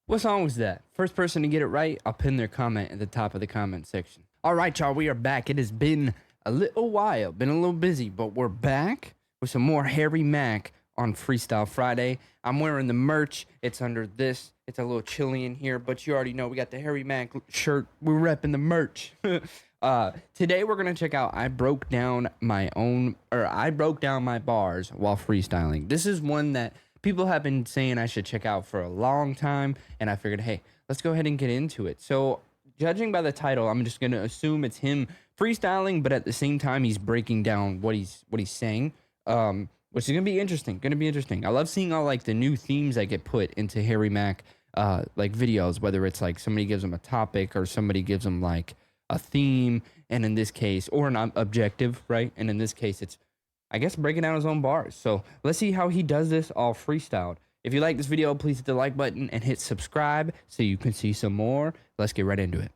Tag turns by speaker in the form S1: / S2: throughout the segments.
S1: What song was that? First person to get it right, I'll pin their comment at the top of the comment section. All right, y'all, we are back. It has been a little while, been a little busy, but we're back with some more Harry Mack on Freestyle Friday. I'm wearing the merch. It's under this. It's a little chilly in here, but you already know we got the Harry Mack shirt. We're repping the merch. Today we're gonna check out. I broke down my bars while freestyling. This is one that people have been saying I should check out for a long time, and I figured, hey, let's go ahead and get into it. So, judging by the title, I'm just gonna assume it's him freestyling, but at the same time, he's breaking down what he's saying, which is gonna be interesting. I love seeing all like the new themes that get put into Harry Mack like videos, whether it's like somebody gives him a topic or somebody gives him like a theme, and in this case, or an objective, right? And in this case, it's, I guess, breaking down his own bars. So let's see how he does this all freestyled. If you like this video, please hit the like button and hit subscribe so you can see some more. Let's get right into it.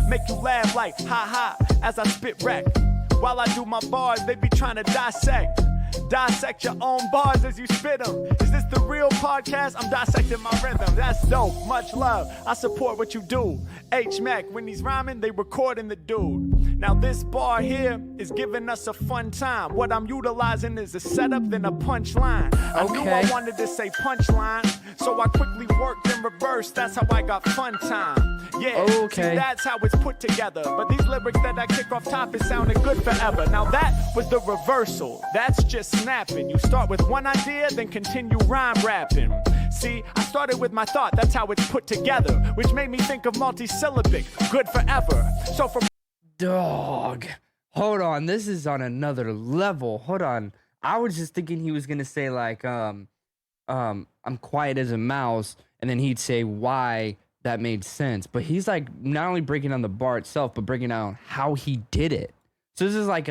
S2: Make you laugh like ha ha as I spit wreck. While I do my bars, they be trying to dissect your own bars as you spit them. Is this the real podcast? I'm dissecting my rhythm. That's dope. Much love. I support what you do. H Mac, when he's rhyming, they recording the dude. Now this bar here is giving us a fun time. What I'm utilizing is a setup, then a punchline. I knew I wanted to say punchline, so I quickly worked in reverse. That's how I got fun time. Yeah, see, that's how it's put together. But these lyrics that I kick off top, it sounded good forever. Now that was the reversal. That's just snapping. You start with one idea, then continue rhyme rapping. See, I started with my thought, that's how it's put together, which made me think of multi-syllabic, good forever. So from
S1: dog, hold on, this is on another level. Hold on, I was just thinking he was gonna say like I'm quiet as a mouse, and then he'd say why that made sense. But he's like not only breaking down the bar itself, but breaking down how he did it. So this is like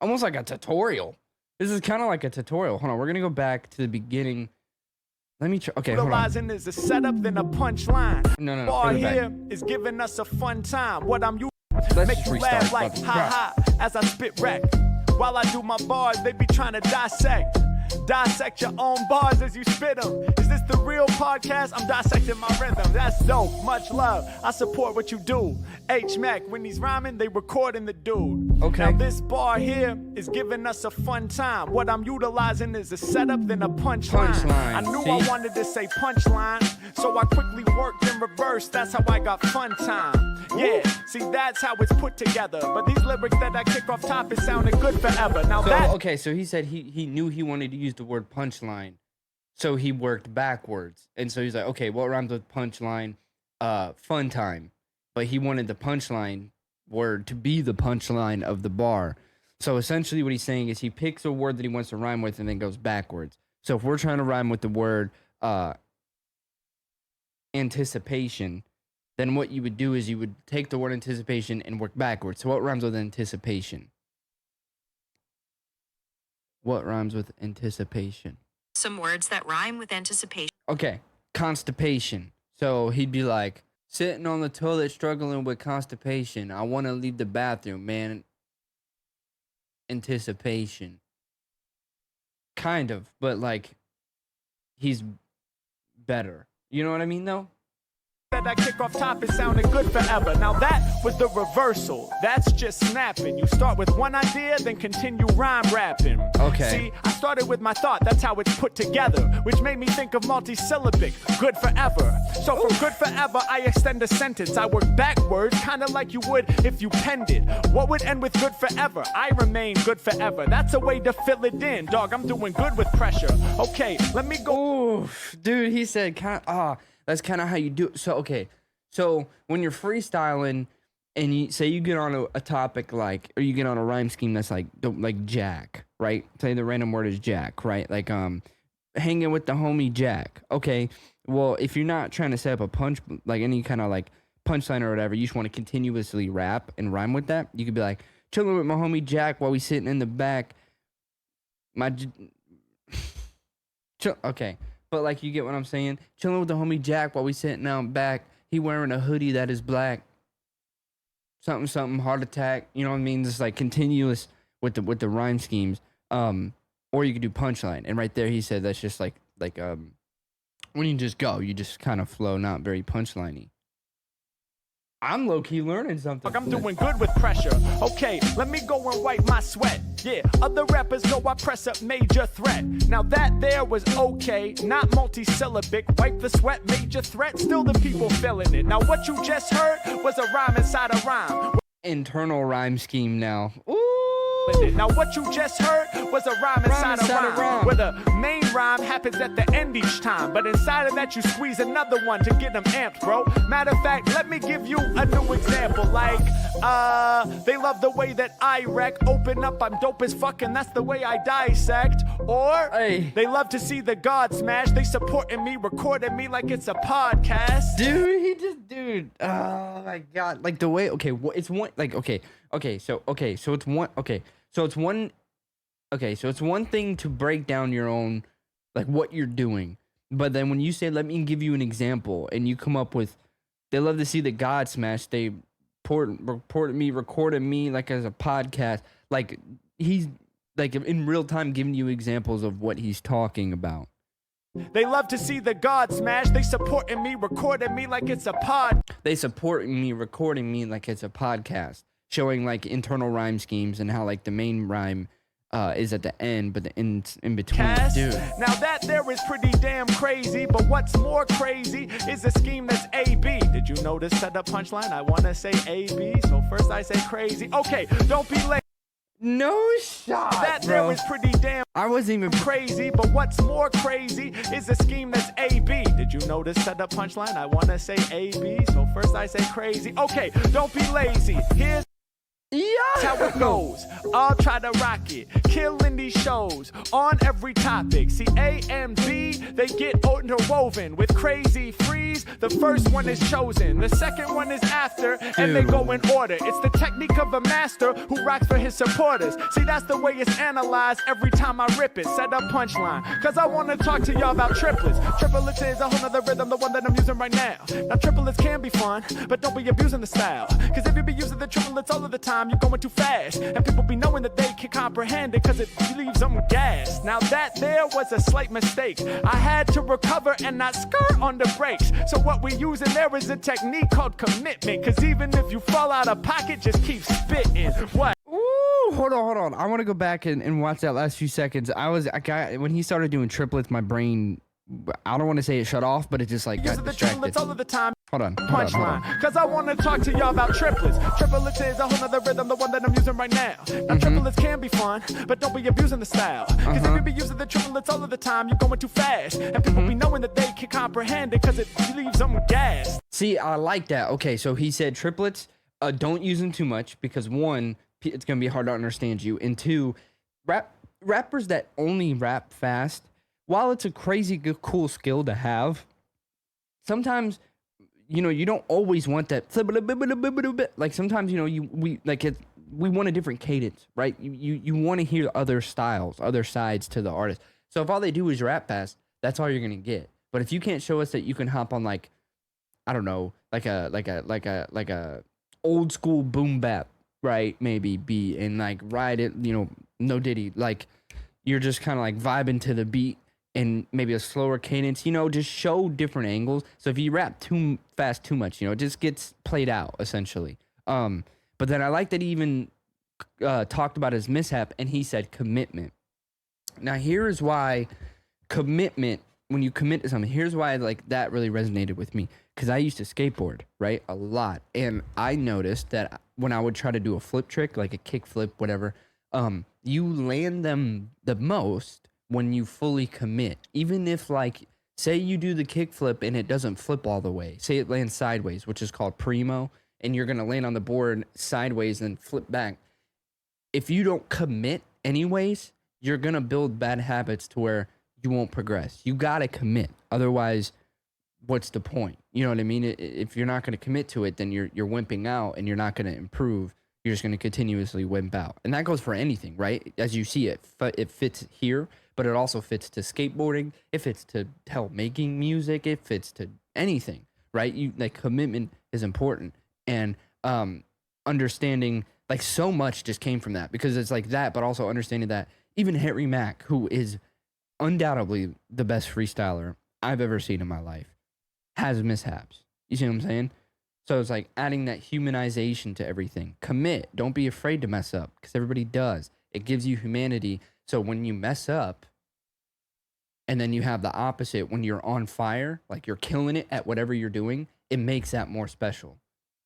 S1: almost like a tutorial. This is kind of like a tutorial. Hold on, we're gonna go back to the beginning. Let me try. Okay, hold on.
S2: Is a setup, then a punchline.
S1: No.
S2: Bar here is giving us a fun time. What I'm
S1: Let's
S2: make you laugh like ha ha as I spit wreck. While I do my bars, they be trying to dissect your own bars as you spit them. Is this the real podcast? I'm dissecting my rhythm. That's dope. Much love. I support what you do. H Mac, when he's rhyming, they recording the dude.
S1: Okay.
S2: Now this bar here is giving us a fun time. What I'm utilizing is a setup, then a punchline. I knew I wanted to say punchline, so I quickly worked in reverse. That's how I got fun time. Yeah, see, that's how it's put together. But these lyrics that I kick off top, it sounded good forever. Now
S1: so he said he knew he wanted to use the word punchline, so he worked backwards. And so he's like, okay, what rhymes with punchline? Fun time. But he wanted the punchline word to be the punchline of the bar. So essentially what he's saying is he picks a word that he wants to rhyme with and then goes backwards. So if we're trying to rhyme with the word anticipation, then what you would do is you would take the word anticipation and work backwards. So what rhymes with anticipation? What rhymes with anticipation?
S3: Some words that rhyme with anticipation.
S1: Okay, constipation. So he'd be like, sitting on the toilet struggling with constipation. I want to leave the bathroom, man. Anticipation. Kind of, but like, he's better. You know what I mean, though?
S2: That I kick off top, it sounded good forever. Now that was the reversal. That's just snapping. You start with one idea, then continue rhyme rapping.
S1: Okay.
S2: See, I started with my thought, that's how it's put together, which made me think of multi-syllabic, good forever. So from good forever, I extend a sentence. I work backwards, kind of like you would if you penned it. What would end with good forever? I remain good forever. That's a way to fill it in. Dog, I'm doing good with pressure. Okay, let me go.
S1: Oof, dude, he said, that's kind of how you do it. So, okay. So, when you're freestyling and you say you get on a topic like, or you get on a rhyme scheme that's like Jack, right? Say the random word is Jack, right? Like, hanging with the homie Jack. Okay. Well, if you're not trying to set up a punch, like any kind of like punchline or whatever, you just want to continuously rap and rhyme with that. You could be like, chilling with my homie Jack while we sitting in the back. Okay. But like, you get what I'm saying? Chilling with the homie Jack while we sitting out back. He wearing a hoodie that is black. Something, heart attack. You know what I mean? Just like continuous with the rhyme schemes. Or you could do punchline. And right there he said that's just like When you just go, you just kind of flow, not very punchliney. I'm low-key learning something.
S2: I'm doing good with pressure. Okay, let me go and wipe my sweat. Yeah, other rappers know I press up major threat. Now that there was okay, not multi-syllabic. Wipe the sweat, major threat. Still the people feeling it. Now what you just heard was a rhyme inside a rhyme.
S1: Internal rhyme scheme now. Ooh.
S2: Now what you just heard was a rhyme inside a rhyme, where the main rhyme happens at the end each time, but inside of that you squeeze another one to get them amped, bro. Matter of fact, let me give you a new example. Like, they love the way that I wreck. Open up, I'm dope as fuck, and that's the way I dissect. Or they love to see the God smash. They supporting me, recording me like it's a podcast.
S1: Dude, oh my god, like the way, okay, it's one, like, so it's one thing to break down your own, like, what you're doing, but then when you say, let me give you an example, and you come up with, they love to see the God smash, they recorded me like as a podcast, like, he's, like, in real time giving you examples of what he's talking about.
S2: They love to see the God smash. They supporting me, recording me like it's a pod.
S1: They supporting me, recording me like it's a podcast, showing like internal rhyme schemes and how like the main rhyme is at the end, but the in between. Dude.
S2: Now that there is pretty damn crazy, but what's more crazy is a scheme that's A-B. Did you know this setup punchline? I want to say A-B, so first I say crazy. Okay, don't be late.
S1: No shot,
S2: that
S1: bro.
S2: There is pretty damn
S1: I wasn't even
S2: crazy, but what's more crazy is a scheme that's A-B. Did you know this setup punchline? I want to say A-B, so first I say crazy. Okay, don't be lazy. Here's how it goes. I'll try to rock it, killing these shows on every topic. See, A and B, they get interwoven with crazy freeze. The first one is chosen, the second one is after, and they go in order. It's the technique of a master who rocks for his supporters. See, that's the way it's analyzed every time I rip it. Set up punchline, cause I wanna talk to y'all about triplets. Triplets is a whole nother rhythm, the one that I'm using right now. Now triplets can be fun, but don't be abusing the style. Cause if you be using the triplets all of the time, you're going too fast, and people be knowing that they can comprehend it, cause it leaves them gassed. Now that there was a slight mistake, I had to recover and not skirt on the brakes. So what we using there is a technique called commitment, cause even if you fall out of pocket, just keep spitting. What?
S1: Ooh, hold on. I want to go back and watch that last few seconds. When he started doing triplets, my brain, I don't want to say it shut off, but it just like got distracted.
S2: All of the time.
S1: Hold on.
S2: Punchline, cause I want to talk to y'all about triplets. Triplets is a whole nother rhythm, the one that I'm using right now. Now triplets can be fun, but don't be abusing the style. Cause if you be using the triplets all of the time, you're going too fast, and people be knowing that they can comprehend it, cause it leaves them gassed.
S1: See, I like that. Okay, so he said triplets, don't use them too much, because one, it's gonna be hard to understand you, and two, rappers that only rap fast, while it's a crazy good, cool skill to have, sometimes, you know, you don't always want that, like sometimes, you know, we want a different cadence, right? You want to hear other styles, other sides to the artist. So if all they do is rap fast, that's all you're gonna get. But if you can't show us that you can hop on, like, I don't know, like a old school boom bap, right? Maybe beat, and like ride it, you know, no diddy, like you're just kind of like vibing to the beat and maybe a slower cadence, you know, just show different angles. So if you rap too fast too much, you know, it just gets played out essentially. But then I like that he even talked about his mishap, and he said commitment. Now here is why commitment, when you commit to something, here's why like that really resonated with me, because I used to skateboard, right, a lot, and I noticed that when I would try to do a flip trick, like a kick flip, whatever, you land them the most when you fully commit. Even if, like, say you do the kick flip and it doesn't flip all the way, say it lands sideways, which is called primo, and you're gonna land on the board sideways and flip back. If you don't commit anyways, you're gonna build bad habits to where you won't progress. You gotta commit, otherwise what's the point? You know what I mean? If you're not gonna commit to it, then you're wimping out and you're not gonna improve. You're just gonna continuously wimp out, and that goes for anything, right? As you see it fits here, but it also fits to skateboarding, it fits to making music, it fits to anything, right? Like, commitment is important, and understanding, like, so much just came from that, because it's like that, but also understanding that even Harry Mack, who is undoubtedly the best freestyler I've ever seen in my life has mishaps. You see what I'm saying? So it's like adding that humanization to everything. Commit. Don't be afraid to mess up because everybody does. It gives you humanity. So when you mess up and then you have the opposite when you're on fire, like you're killing it at whatever you're doing, it makes that more special,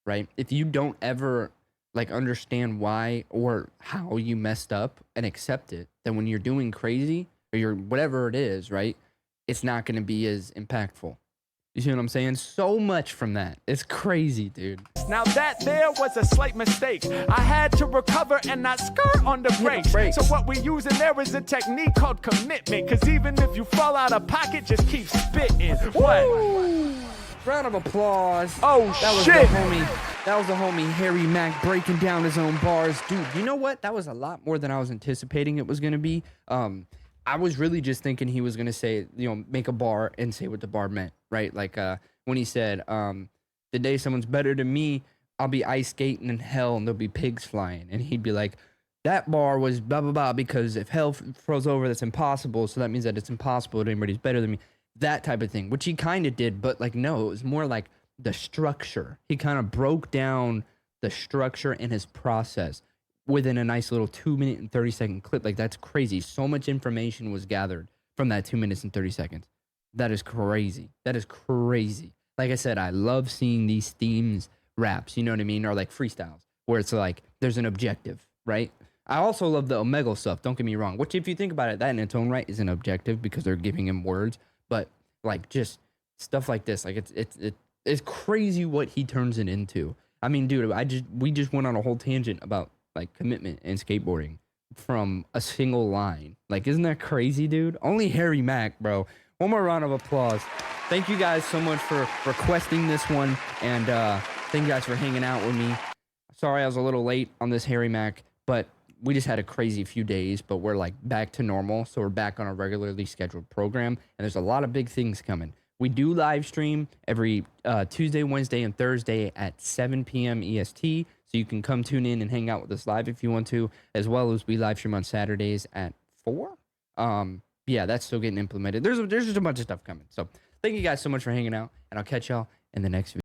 S1: right? If you don't ever like understand why or how you messed up and accept it, then when you're doing crazy or you're whatever it is, right? It's not going to be as impactful. You see what I'm saying? So much from that. It's crazy, dude.
S2: Now that there was a slight mistake. I had to recover and not skirt on the brakes. So what we use in there is a technique called commitment. Cause even if you fall out of pocket, just keep spitting. What?
S1: Round of applause.
S2: Oh, shit.
S1: That was the homie Harry Mack breaking down his own bars. Dude, you know what? That was a lot more than I was anticipating it was going to be. I was really just thinking he was going to say, make a bar and say what the bar meant, right? Like when he said, the day someone's better than me, I'll be ice skating in hell and there'll be pigs flying. And he'd be like, that bar was blah, blah, blah, because if hell froze over, that's impossible. So that means that it's impossible that anybody's better than me. That type of thing, which he kind of did. But like, no, it was more like the structure. He kind of broke down the structure and his process within a nice little 2-minute and 30-second clip. Like, that's crazy. So much information was gathered from that 2 minutes and 30 seconds. That is crazy. That is crazy. Like I said, I love seeing these themes raps, you know what I mean? Or like freestyles, where it's like, there's an objective, right? I also love the Omegle stuff, don't get me wrong. Which, if you think about it, that in its own right is an objective because they're giving him words. But like, just stuff like this, like it's crazy what he turns it into. I mean, dude, we just went on a whole tangent about like commitment and skateboarding from a single line. Like, isn't that crazy, dude? Only Harry Mack, bro. One more round of applause. Thank you guys so much for requesting this one, and thank you guys for hanging out with me. Sorry I was a little late on this Harry Mack, but we just had a crazy few days, but we're like back to normal, so we're back on a regularly scheduled program, and there's a lot of big things coming. We do live stream every Tuesday, Wednesday, and Thursday at 7 p.m. EST, so you can come tune in and hang out with us live if you want to, as well as we live stream on Saturdays at 4. Yeah, that's still getting implemented. There's just a bunch of stuff coming. So thank you guys so much for hanging out, and I'll catch y'all in the next video.